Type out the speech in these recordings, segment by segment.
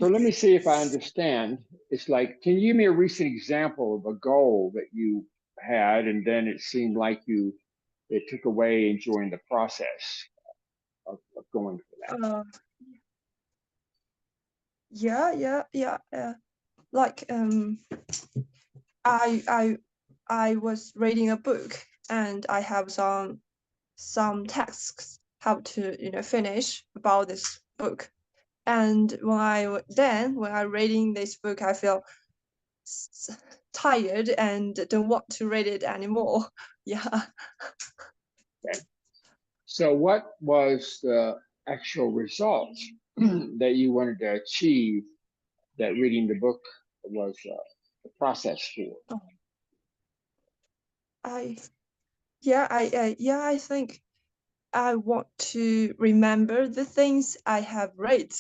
So let me see if I understand. It's like, can you give me a recent example of a goal that you had, and then it seemed like it took away enjoying the process of going for that? Uh, yeah. Like I I I was reading a book and I have some tasks how to finish about this book. And when I reading this book, I feel tired and don't want to read it anymore. Yeah. Okay. So what was the actual result that you wanted to achieve that reading the book was the process for? I I think I want to remember the things I have read,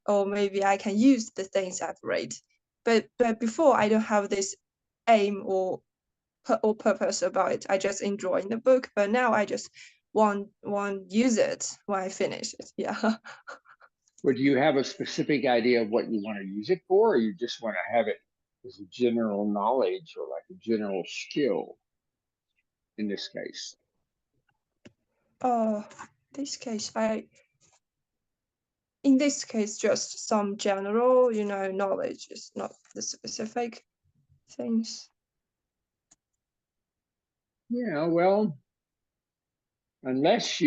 or maybe I can use the things I've read. But before I don't have this aim or purpose about it. I just enjoy the book, but now I just want use it when I finish it. Yeah. Or do you have a specific idea of what you want to use it for, or you just want to have it as a general knowledge or like a general skill in this case? Oh, this case I in this case just some general, knowledge. It's not the specific things. Yeah, well, unless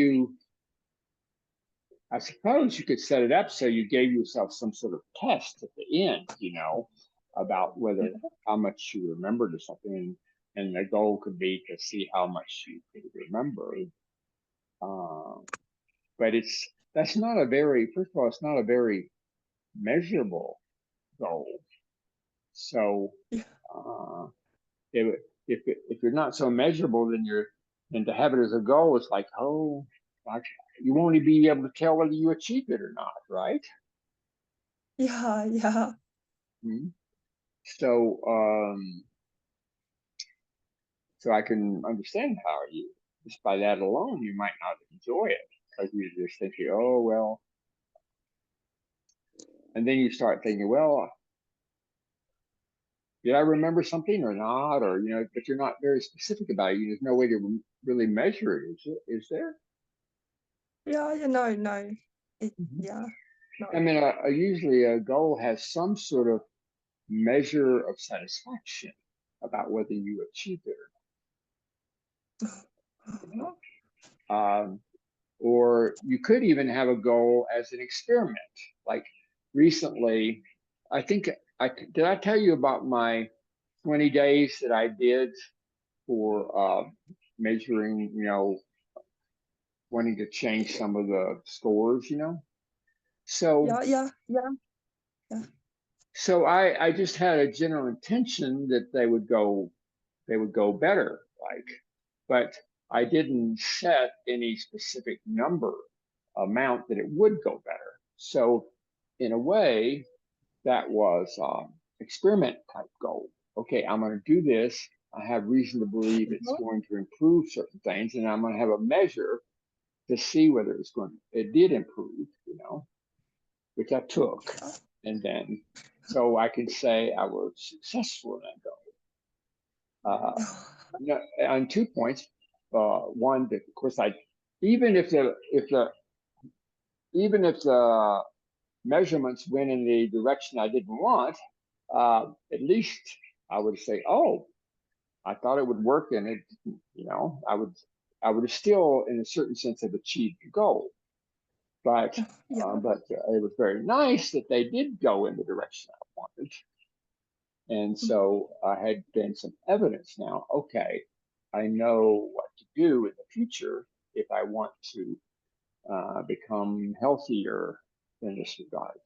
I suppose you could set it up so you gave yourself some sort of test at the end, about whether how much you remembered or something. And the goal could be to see how much you could remember. Um, but that's not a very, first of all, it's not a very measurable goal. So Yeah. uh, if if you're not so measurable, then to have it as a goal, it's like, oh, like you won't even be able to tell whether you achieve it or not, right? Yeah. Mm-hmm. So so I can understand how you just by that alone you might not enjoy it because you're just thinking, oh well, and then you start thinking, well, did I remember something or not, or but you're not very specific about it. There's no way to really measure it, is there? Yeah, no. Mhm. Yeah, no. I mean, usually a goal has some sort of measure of satisfaction about whether you achieved it or not. Uh-huh. Or you could even have a goal as an experiment. Like recently, I think did I tell you about my 20 days that I did for measuring, wanting to change some of the scores. So Yeah. so I just had a general intention that they would go better, like, but I didn't set any specific number amount that it would go better. So in a way, that was experiment type goal. Okay, I'm going to do this. I have reason to believe it's Uh-huh. going to improve certain things, and I'm going to have a measure to see whether it did improve, which I took, and then so I can say I was successful in that goal. On 2 points. One, that of course even if the measurements went in the direction I didn't want, at least I would say, oh, I thought it would work, and it, I would have still, in a certain sense, have achieved the goal. But Yeah. it was very nice that they did go in the direction I wanted. And so I had gained some evidence now. Okay, I know what to do in the future if I want to become healthier in this regard.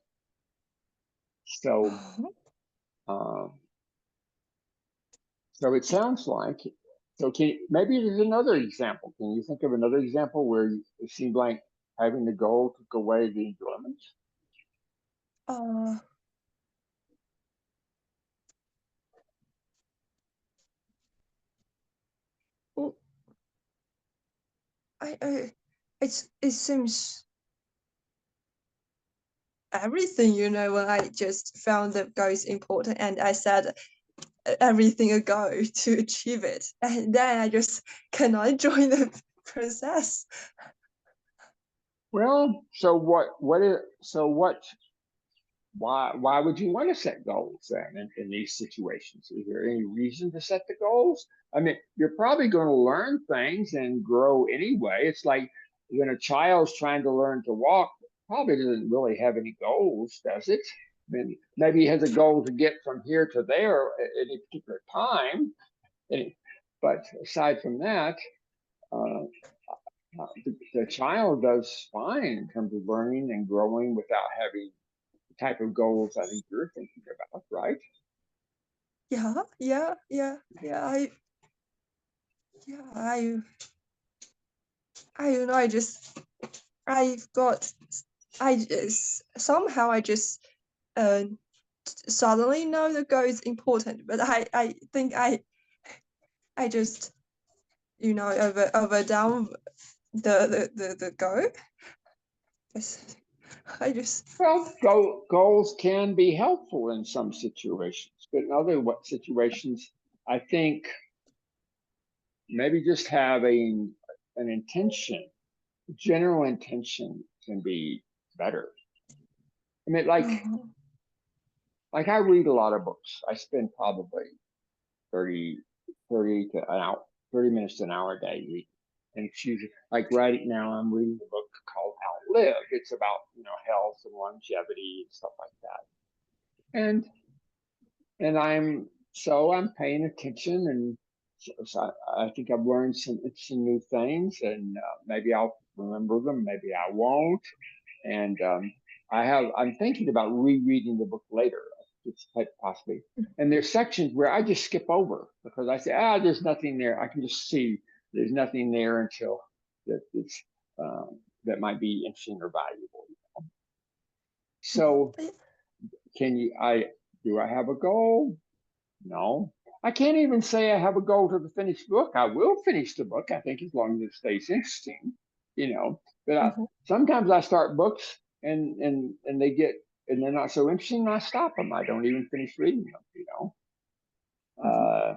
So, Uh-huh. um, so it sounds like. So maybe there's another example. Can you think of another example where it seemed like having the goal took away the enjoyment? Uh, well, I it seems everything, when I just found the goals important and I said everything a go to achieve it. And then I just cannot join the process. Well, why would you want to set goals then in these situations? Is there any reason to set the goals? I mean, you're probably going to learn things and grow anyway. It's like when a child's trying to learn to walk, probably doesn't really have any goals, does it? I mean, maybe he has a goal to get from here to there at any particular time. But aside from that, uh, the child does fine in terms of learning and growing without having the type of goals I think you're thinking about, right? Yeah, yeah, yeah, yeah. Yeah, I don't know. I've got, I just somehow I just uh suddenly know the goal is important, but I think I just over down the goal. I just Well, goals can be helpful in some situations, but in other situations, I think maybe just having an intention, general intention, can be better. I mean, uh, like I read a lot of books. I spend probably 30, 30 to an hour, 30 minutes to an hour a day reading. And it's usually like right now I'm reading a book called Outlive. It's about, health and longevity and stuff like that. And I'm paying attention, and so I think I've learned some new things, and maybe I'll remember them, maybe I won't. And I'm thinking about rereading the book later. It's possibly. And there's sections where I just skip over because I say, there's nothing there. I can just see there's nothing there until uh, that might be interesting or valuable. So do I have a goal? No. I can't even say I have a goal to the finished book. I will finish the book, I think, as long as it stays interesting, But mhm, sometimes I start books and they're not so interesting, and I stop them. I don't even finish reading them. mhm, Uh,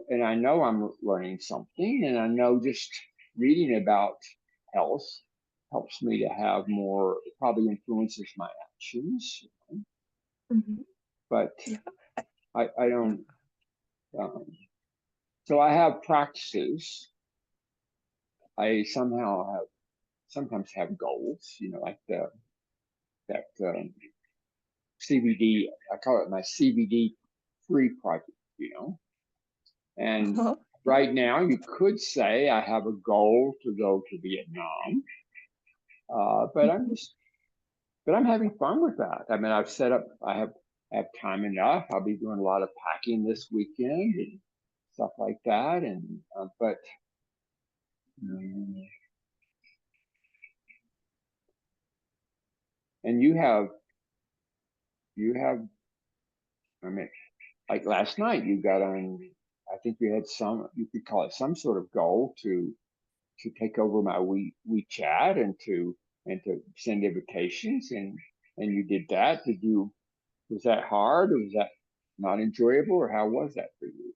and I know I'm learning something, and I know just reading about health helps me to have more. It probably influences my actions, mhm. but Yeah, I yeah. don't. Um, so I have practices. I sometimes have goals, like that CBD. I call it my CBD free project. And Uh-huh. right now, you could say I have a goal to go to Vietnam, but Mhm. I'm having fun with that. I mean, I have time enough. I'll be doing a lot of packing this weekend and stuff like that. And but um, and you have. I mean, like last night, you got on. I think you had you could call it some sort of goal to take over my WeChat and to send invitations, and you did that. Was that hard, or was that not enjoyable, or how was that for you?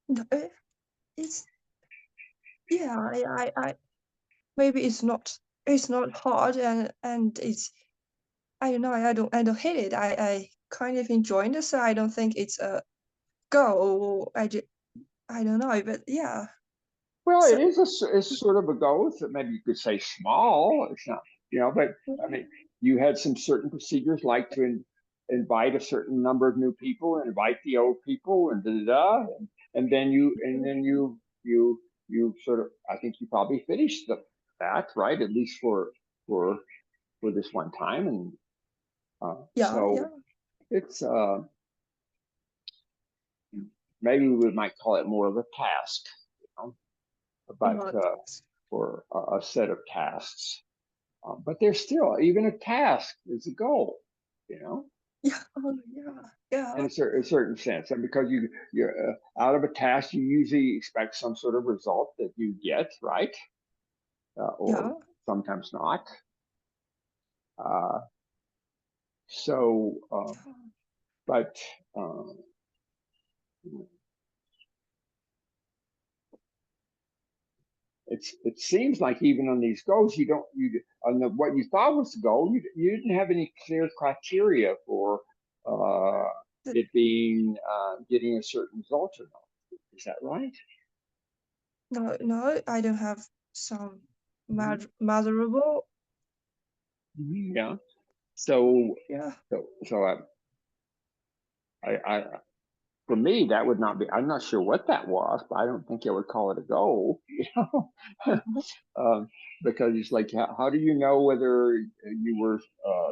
No, it's yeah. I maybe it's not hard and it's I don't know. I don't hate it. I kind of enjoy it. So I don't think it's a goal. I don't know, but yeah. Well, So it's sort of a goal. It's maybe you could say small. It's not, but I mean, you had some certain procedures like to invite a certain number of new people and invite the old people and da da da, and then you sort of. I think you probably finished that, right, at least for this one time, and yeah, yeah. so it's maybe we might call it more of a task, but Uh-huh. for a set of tasks. But there's still, even a task is a goal, you know, Yeah. Oh, yeah. in Yeah. a certain sense. And because you're out of a task, you usually expect some sort of result that you get, right? Or Yeah. sometimes not. So, but it seems like even on these goals, on what you thought was the goal, you didn't have any clear criteria for it being getting a certain result or not. Is that right? No, I don't have some measurable. Yeah. So Yeah. I for me, that would not be, I'm not sure what that was, but I don't think I would call it a goal, you know, because it's like, how do you know whether you were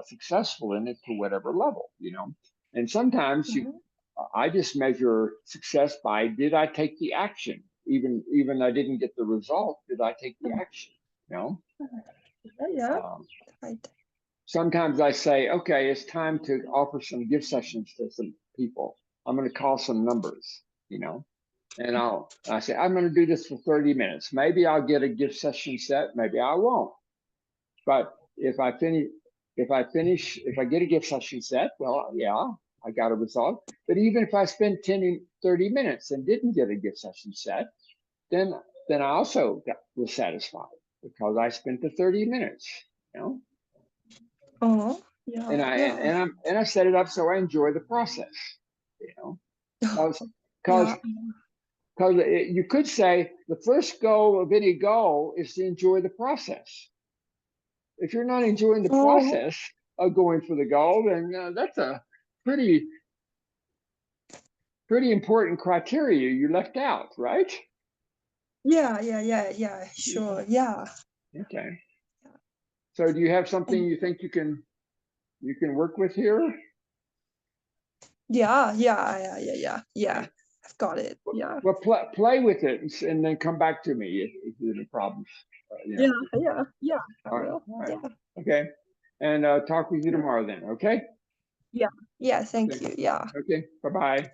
successful in it to whatever level, you know? And sometimes I just measure success by, did I take the action? Even I didn't get the result, did I take the action, you know? Yeah. Right. Sometimes I say, okay, it's time to offer some gift sessions to some people. I'm going to call some numbers, you know, and I say, I'm going to do this for 30 minutes. Maybe I'll get a gift session set. Maybe I won't. But if I get a gift session set, well, yeah, I got a result. But even if I spend 30 minutes and didn't get a gift session set, then I also was satisfied because I spent the 30 minutes, you know. Oh, yeah. And I set it up so I enjoy the process, you know, because you could say the first goal of any goal is to enjoy the process. If you're not enjoying the process of going for the goal, then that's a pretty important criteria you left out, right? Yeah. Sure. Yeah. Okay. So do you have something you think you can work with here? Yeah. Okay. I've got it. Yeah. Well, play with it and then come back to me if there's any problems. You know. Yeah. I All right. will. All right. Yeah. Okay. And talk with you tomorrow then. Okay. Yeah. Thank Okay. you. Yeah. Okay. Bye-bye.